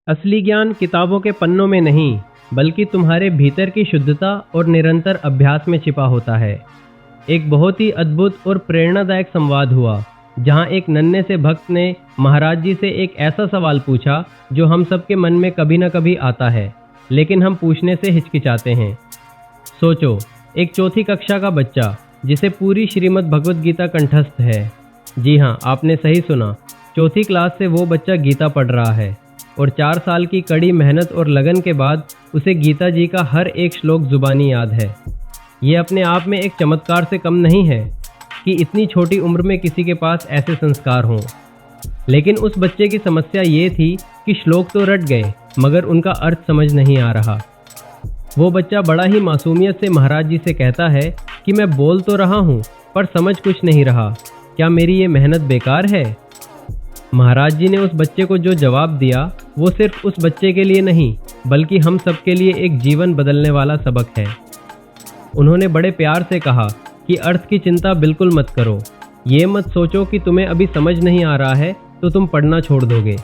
असली ज्ञान किताबों के पन्नों में नहीं, बल्कि तुम्हारे भीतर की शुद्धता और निरंतर अभ्यास में छिपा होता है। एक बहुत ही अद्भुत और प्रेरणादायक संवाद हुआ, जहां एक नन्हे से भक्त ने महाराज जी से एक ऐसा सवाल पूछा जो हम सबके मन में कभी न कभी आता है, लेकिन हम पूछने से हिचकिचाते हैं। सोचो, एक चौथी कक्षा का बच्चा जिसे पूरी श्रीमद् भगवद गीता कंठस्थ है। जी हाँ, आपने सही सुना, चौथी क्लास से वो बच्चा गीता पढ़ रहा है और 4 साल की कड़ी मेहनत और लगन के बाद उसे गीता जी का हर एक श्लोक जुबानी याद है। ये अपने आप में एक चमत्कार से कम नहीं है कि इतनी छोटी उम्र में किसी के पास ऐसे संस्कार हों। लेकिन उस बच्चे की समस्या ये थी कि श्लोक तो रट गए, मगर उनका अर्थ समझ नहीं आ रहा। वो बच्चा बड़ा ही मासूमियत से महाराज जी से कहता है कि मैं बोल तो रहा हूँ, पर समझ कुछ नहीं रहा, क्या मेरी ये मेहनत बेकार है? महाराज जी ने उस बच्चे को जो जवाब दिया, वो सिर्फ उस बच्चे के लिए नहीं, बल्कि हम सबके लिए एक जीवन बदलने वाला सबक है। उन्होंने बड़े प्यार से कहा कि अर्थ की चिंता बिल्कुल मत करो। ये मत सोचो कि तुम्हें अभी समझ नहीं आ रहा है तो तुम पढ़ना छोड़ दोगे।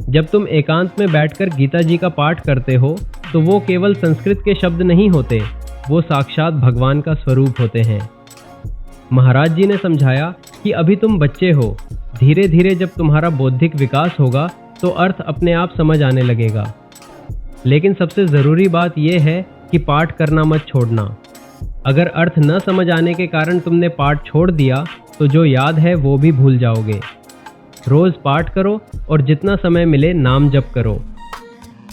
जब तुम एकांत में बैठकर गीता जी का पाठ करते हो तो वो केवल संस्कृत के शब्द नहीं होते, वो साक्षात भगवान का स्वरूप होते हैं। महाराज जी ने समझाया कि अभी तुम बच्चे हो, धीरे धीरे जब तुम्हारा बौद्धिक विकास होगा तो अर्थ अपने आप समझ आने लगेगा। लेकिन सबसे ज़रूरी बात यह है कि पाठ करना मत छोड़ना। अगर अर्थ न समझ आने के कारण तुमने पाठ छोड़ दिया तो जो याद है वो भी भूल जाओगे। रोज़ पाठ करो और जितना समय मिले नाम जप करो।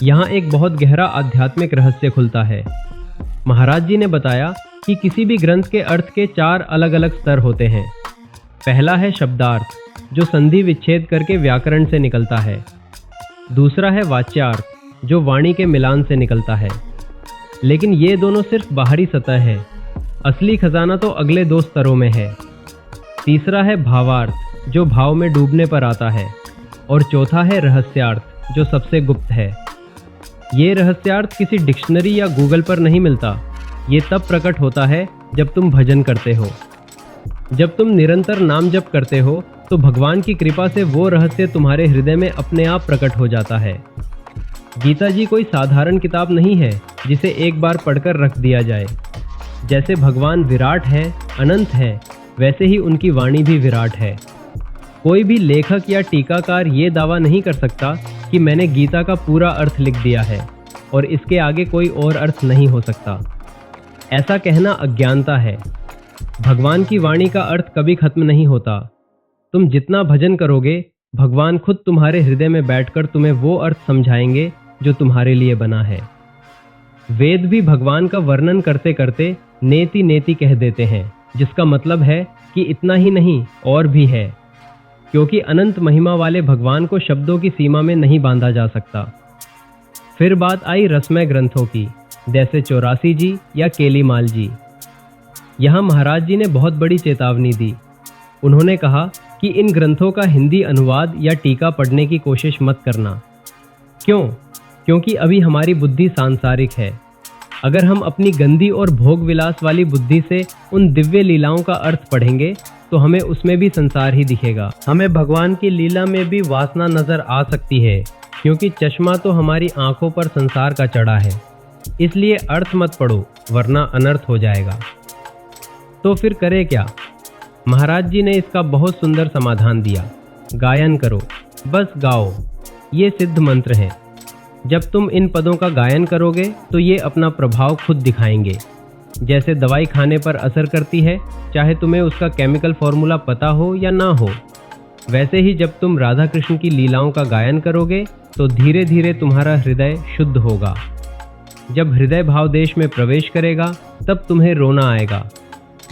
यहाँ एक बहुत गहरा आध्यात्मिक रहस्य खुलता है। महाराज जी ने बताया कि किसी भी ग्रंथ के अर्थ के 4 अलग अलग स्तर होते हैं। पहला है शब्दार्थ, जो संधि विच्छेद करके व्याकरण से निकलता है। दूसरा है वाच्यार्थ, जो वाणी के मिलान से निकलता है। लेकिन ये दोनों सिर्फ बाहरी सतह है, असली खजाना तो अगले 2 स्तरों में है। तीसरा है भावार्थ, जो भाव में डूबने पर आता है। और चौथा है रहस्यार्थ, जो सबसे गुप्त है। ये रहस्यार्थ किसी डिक्शनरी या गूगल पर नहीं मिलता। ये तब प्रकट होता है जब तुम भजन करते हो। जब तुम निरंतर नाम जप करते हो तो भगवान की कृपा से वो रहस्य तुम्हारे हृदय में अपने आप प्रकट हो जाता है। गीता जी कोई साधारण किताब नहीं है जिसे एक बार पढ़कर रख दिया जाए। जैसे भगवान विराट है, अनंत है, वैसे ही उनकी वाणी भी विराट है। कोई भी लेखक या टीकाकार ये दावा नहीं कर सकता कि मैंने गीता का पूरा अर्थ लिख दिया है और इसके आगे कोई और अर्थ नहीं हो सकता। ऐसा कहना अज्ञानता है। भगवान की वाणी का अर्थ कभी खत्म नहीं होता। तुम जितना भजन करोगे, भगवान खुद तुम्हारे हृदय में बैठकर तुम्हें वो अर्थ समझाएंगे जो तुम्हारे लिए बना है। वेद भी भगवान का वर्णन करते करते नेति नेति कह देते हैं, जिसका मतलब है कि इतना ही नहीं और भी है, क्योंकि अनंत महिमा वाले भगवान को शब्दों की सीमा में नहीं बांधा जा सकता। फिर बात आई रसमय ग्रंथों की, जैसे 84 जी या केलीमाल जी। यहाँ महाराज जी ने बहुत बड़ी चेतावनी दी। उन्होंने कहा कि इन ग्रंथों का हिंदी अनुवाद या टीका पढ़ने की कोशिश मत करना। क्यों? क्योंकि अभी हमारी बुद्धि सांसारिक है। अगर हम अपनी गंदी और भोग विलास वाली बुद्धि से उन दिव्य लीलाओं का अर्थ पढ़ेंगे तो हमें उसमें भी संसार ही दिखेगा। हमें भगवान की लीला में भी वासना नजर आ सकती है, क्योंकि चश्मा तो हमारी आंखों पर संसार का चढ़ा है। इसलिए अर्थ मत पढ़ो, वरना अनर्थ हो जाएगा। तो फिर करे क्या? महाराज जी ने इसका बहुत सुंदर समाधान दिया। गायन करो, बस गाओ। ये सिद्ध मंत्र हैं। जब तुम इन पदों का गायन करोगे तो ये अपना प्रभाव खुद दिखाएंगे। जैसे दवाई खाने पर असर करती है, चाहे तुम्हें उसका केमिकल फॉर्मूला पता हो या ना हो, वैसे ही जब तुम राधा कृष्ण की लीलाओं का गायन करोगे तो धीरे धीरे तुम्हारा हृदय शुद्ध होगा। जब हृदय भाव देश में प्रवेश करेगा तब तुम्हें रोना आएगा।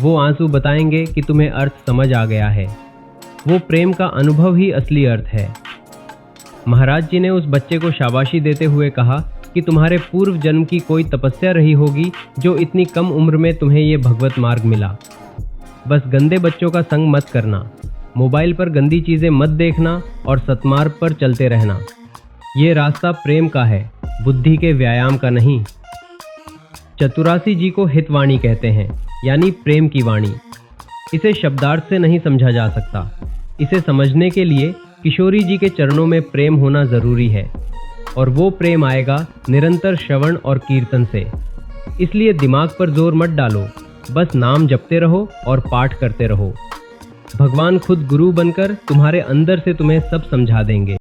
वो आंसू बताएंगे कि तुम्हें अर्थ समझ आ गया है। वो प्रेम का अनुभव ही असली अर्थ है। महाराज जी ने उस बच्चे को शाबाशी देते हुए कहा कि तुम्हारे पूर्व जन्म की कोई तपस्या रही होगी जो इतनी कम उम्र में तुम्हें ये भगवत मार्ग मिला। बस गंदे बच्चों का संग मत करना, मोबाइल पर गंदी चीज़ें मत देखना और सतमार्ग पर चलते रहना। ये रास्ता प्रेम का है, बुद्धि के व्यायाम का नहीं। 84 जी को हितवाणी कहते हैं, यानी प्रेम की वाणी। इसे शब्दार्थ से नहीं समझा जा सकता। इसे समझने के लिए किशोरी जी के चरणों में प्रेम होना ज़रूरी है। और वो प्रेम आएगा निरंतर श्रवण और कीर्तन से। इसलिए दिमाग पर जोर मत डालो, बस नाम जपते रहो और पाठ करते रहो। भगवान खुद गुरु बनकर तुम्हारे अंदर से तुम्हें सब समझा देंगे।